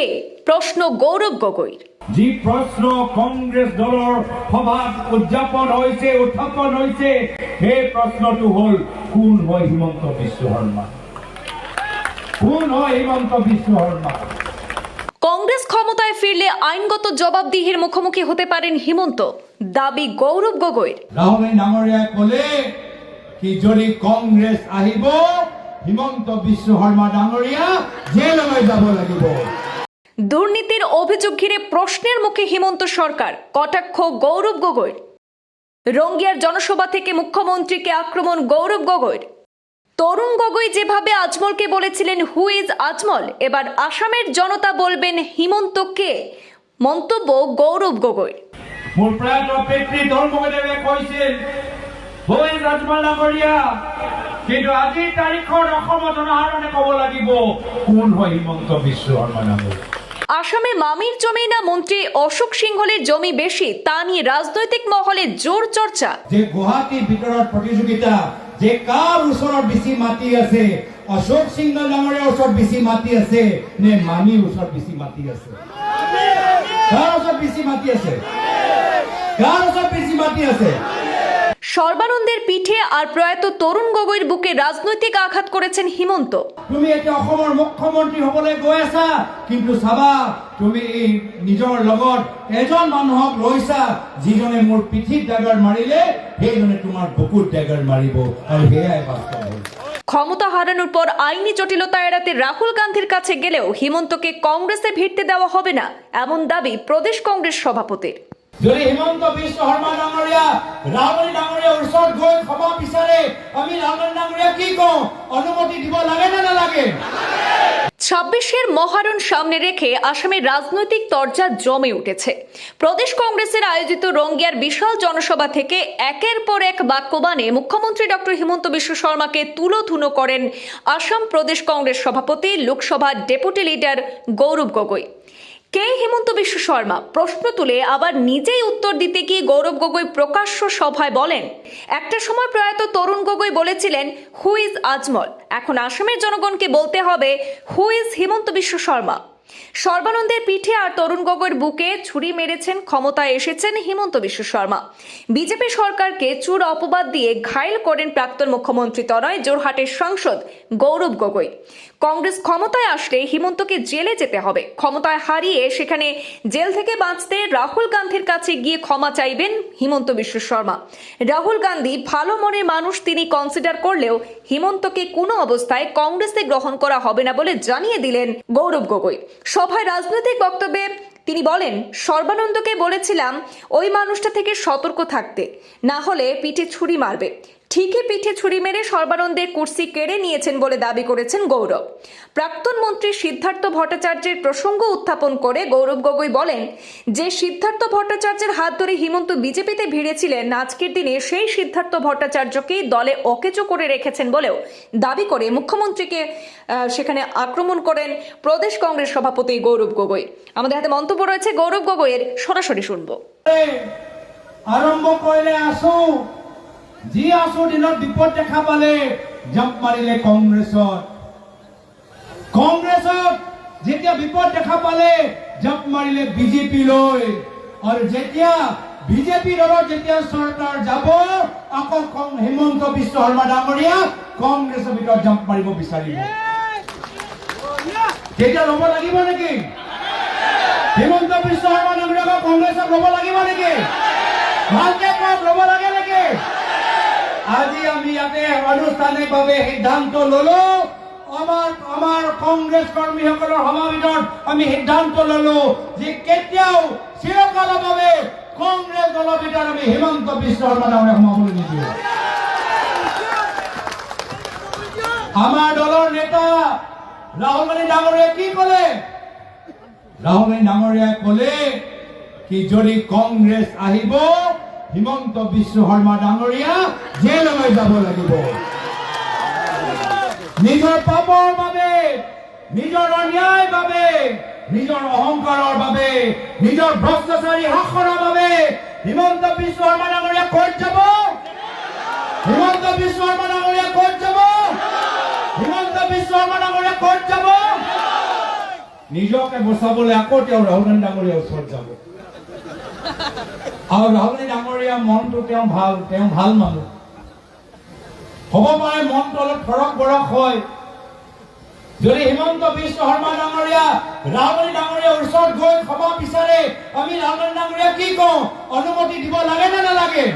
কে প্রশ্ন গৌরব গগৈর। যে প্রশ্ন কংগ্রেস দলের সভাত উত্থাপন হয়েছে সেই প্রশ্নটো হল কোন হয় হিমন্ত বিশ্ব শর্মা, কোন হয় হিমন্ত বিশ্ব শর্মা। কংগ্রেস ক্ষমতায় ফিরলে আইনগত জবাবদিহির মুখোমুখি হতে পারেন হিমন্ত, দাবি গৌরব গগৈর। রাহুল ডাঙৰীয়া কলে কি যদি কংগ্রেস আহিব হিমন্ত বিশ্ব শর্মা ডাঙৰীয়া জেললৈ যাব লাগিব। দুর্নীতির অভিযোগ ঘিরে প্রশ্নের মুখে হিমন্ত সরকার, কটাক্ষ গৌরব গগৈর। রঙ্গিয়ার জনসভা থেকে মুখ্যমন্ত্রীকে আক্রমণ গৌরব গগৈর। তরুণ গগৈ যেভাবে আজমলকে বলেছিলেন হু ইজ আজমল, এবার আসামের জনতা বলবেন হিমন্ত কে, মন্তব্য গৌরব গগৈর। মোৰ প্ৰয়াত পিতৃ তৰুণ গগৈদেৱে কৈছিল হু ইজ আজমল ডাঙৰীয়া, কিন্তু আজিৰ তাৰিখত অসমৰ জনসাধাৰণে ক'ব লাগিব কোন হয় হিমন্ত বিশ্ব শৰ্মা ডাঙৰীয়া। আসামে মামির জমি না মন্ত্রী অশোক সিংহলের জমি বেশি, তা নিয়ে রাজনৈতিক মহলে জোর চর্চা। যে গুৱাহাটীৰ ভিতৰত প্ৰতিযোগিতা, যে কাৰ ওচৰত বেছি মাটি আছে, অশোক সিংহল ডাঙৰীয়াৰ ওচৰত বেছি মাটি আছে নে মামিৰ ওচৰত বেছি মাটি আছে? কাৰ ওচৰত বেছি মাটি আছে? কাৰ ওচৰত বেছি মাটি আছে? সর্বানন্দের পিঠে আর প্রয়াত তরুণ গগৈর বুকে রাজনৈতিক আঘাত করেছেন হিমন্ত। তুমি এতিয়া অসমৰ মুখ্যমন্ত্ৰী হবলৈ গৈ আছা, কিন্তু চাবা তুমি নিজৰ লগত এজন মানুহক লৈছা যিজনে মোৰ পিঠিত ড্যাগাৰ মাৰিলে সেইজনে তোমাৰ বুকুত ড্যাগাৰ মাৰিব, আৰু সেয়াই বাস্তৱ হ'ল। ক্ষমতা হারানোর পর আইনি জটিলতা এড়াতে রাহুল গান্ধীর কাছে গেলেও হিমন্তকে কংগ্রেসে ভিড়তে দেওয়া হবে না, এমন দাবি প্রদেশ কংগ্রেস সভাপতির। যদি হিমন্ত বিশ্ব শৰ্মা ডাঙৰীয়া ৰাহুল ডাঙৰীয়াৰ ওচৰত গৈ ক্ষমা বিচাৰে, আমি ৰাহুল ডাঙৰীয়া কি কওঁ, অনুমতি দিব লাগে না নালাগে? 26-এর মহারণ সামনে রেখে আসামের রাজনৈতিক তরজা জমে উঠেছে। প্রদেশ কংগ্রেসের আয়োজিত রঙ্গিয়ার বিশাল জনসভা থেকে একের পর এক বাক্যবাণে মুখ্যমন্ত্রী ডক্টর হিমন্ত বিশ্ব শর্মাকে তুলোধুনো করেন আসাম প্রদেশ কংগ্রেস সভাপতি, লোকসভার ডেপুটি লিডার গৌরব গগৈ। কে হিমন্ত বিশ্ব শর্মা প্রশ্ন তুলে আবার নিজেই উত্তর দিতে গিয়ে গৌরব গগৈ প্রকাশ্য সভায় বলেন, একটা সময় প্রয়াত তরুণ গগৈ বলেছিলেন হু ইজ আজমল, এখন আসামের জনগণকে বলতে হবে হু ইজ হিমন্ত বিশ্ব শর্মা। সর্বানন্দের পিঠে আর তরুণ গগৈর বুকে ছুরি মেরেছেন ক্ষমতায় এসেছেন হিমন্ত বিশ্ব শর্মা। বিজেপি সরকারকে চুর অপবাদ দিয়ে ঘায়েল করেন প্রাক্তন মুখ্যমন্ত্রী তনয় জোরহাটের সাংসদ গৌরব গগৈ। কংগ্রেস ক্ষমতায় আসলে হিমন্তকে জেলে যেতে হবে, ক্ষমতায় হারিয়ে সেখানে জেল থেকে বাঁচতে রাহুল গান্ধীর কাছে গিয়ে ক্ষমা চাইবেন হিমন্ত বিশ্ব শর্মা। রাহুল গান্ধী ভালো মনের মানুষ, তিনি কনসিডার করলেও হিমন্তকে কোনো অবস্থায় কংগ্রেসে গ্রহণ করা হবে না বলে জানিয়ে দিলেন গৌরব গগৈ। সভায় রাজনৈতিক বক্তব্যে তিনি বলেন, সর্বানন্দকে বলেছিলাম ওই মানুষটা থেকে সতর্ক থাকতে, না হলে পিঠে ছুরি মারবে। ঠিকই পিঠে ছুরি মেরে সর্বানন্দের কুর্সি কেড়ে নিয়েছেন বলে দাবি করেছেন গৌরব। প্রাক্তন মন্ত্রী সিদ্ধার্থ ভট্টাচার্যের প্রসঙ্গ উত্থাপন করে গৌরব গগৈ বলেন, যে সিদ্ধার্থ ভট্টাচার্যের হাত ধরে হিমন্ত বিজেপিতে ভিড়েছিলেন, আজকের দিনে সেই সিদ্ধার্থ ভট্টাচার্যকেই দলে অকেজো করে রেখেছেন বলেও দাবি করে মুখ্যমন্ত্রীকে সেখানে আক্রমণ করেন প্রদেশ কংগ্রেস সভাপতি গৌরব গগৈ। আমাদের হাতে মন্তব্য রয়েছে গৌরব গগৈয়ের, সরাসরি শুনবো। আরম্ভ করলে আসো, যি আসো দিনত বিপদ দেখা পালে জাম্প মারিলে কংগ্রেসত যেতিয়া বিপদ দেখা পালে জাম্প মারিলে বিজেপি লয়, আর যেতিয়া বিজেপি দলৰ যেতিয়া চৰকাৰ যাব আকৌ হিমন্ত বিশ্ব শৰ্মা ডাঙৰীয়া কংগ্ৰেছৰ ভিতৰত জাম্প মাৰিব বিচাৰিব। তেতিয়া ল'ব লাগিব নেকি? হিমন্ত বিশ্ব শৰ্মা ডাঙৰীয়াক কংগ্ৰেছক ল'ব লাগিব নেকি? ভালকে কওক, ল'ব লাগে নেকি? আজি আমি ইয়াতে আনুষ্ঠানিকভাৱে সিদ্ধান্ত ললো, আমাৰ কংগ্ৰেছ কৰ্মীসকলৰ সমাবেশত আমি সিদ্ধান্ত ললো যে কেতিয়াও চিৰকালৰ বাবে কংগ্ৰেছ দলৰ ভিতৰত আমি হিমন্ত বিশ্ব শৰ্মা ডাঙৰীয়াক সোমাবলৈ নিদিওঁ। আমাৰ দলৰ নেতা ৰাহুল গান্ধী ডাঙৰীয়াই কি ক'লে? ৰাহুল গান্ধী ডাঙৰীয়াই ক'লে কি যদি কংগ্ৰেছ আহিব হিমন্ত বিশ্ব শৰ্মা ডাঙৰীয়া জেললৈ যাব লাগিব। নিজৰ পাপৰ বাবে, নিজৰ অন্যায়ৰ বাবে, নিজৰ অহংকাৰৰ বাবে, নিজৰ ভ্ৰষ্টাচাৰী শাসনৰ বাবে হিমন্ত বিশ্ব শৰ্মা ডাঙৰীয়া ক'ত যাব? হিমন্ত বিশ্ব শৰ্মা ডাঙৰীয়া ক'ত যাব? হিমন্ত বিশ্ব শৰ্মা ডাঙৰীয়া ক'ত যাব? নিজকে বচাবলৈ আকৌ তেওঁ ৰাহুল গান্ধী ডাঙৰীয়াৰ ওচৰত যাব। আৰু ৰাহুল গান্ধী ডাঙৰীয়া মনটো তেওঁ ভাল মানুহ হ'ব পাৰে, মনটো অলপ ফৰক বৰক হয়। যদি হিমন্ত বিশ্ব শৰ্মা ডাঙৰীয়া ৰাহুল গান্ধী ডাঙৰীয়াৰ ওচৰত গৈ ক্ষমা বিচাৰে, আমি ৰাহুল গান্ধী ডাঙৰীয়া কি কওঁ, অনুমতি দিব লাগে নে নালাগে?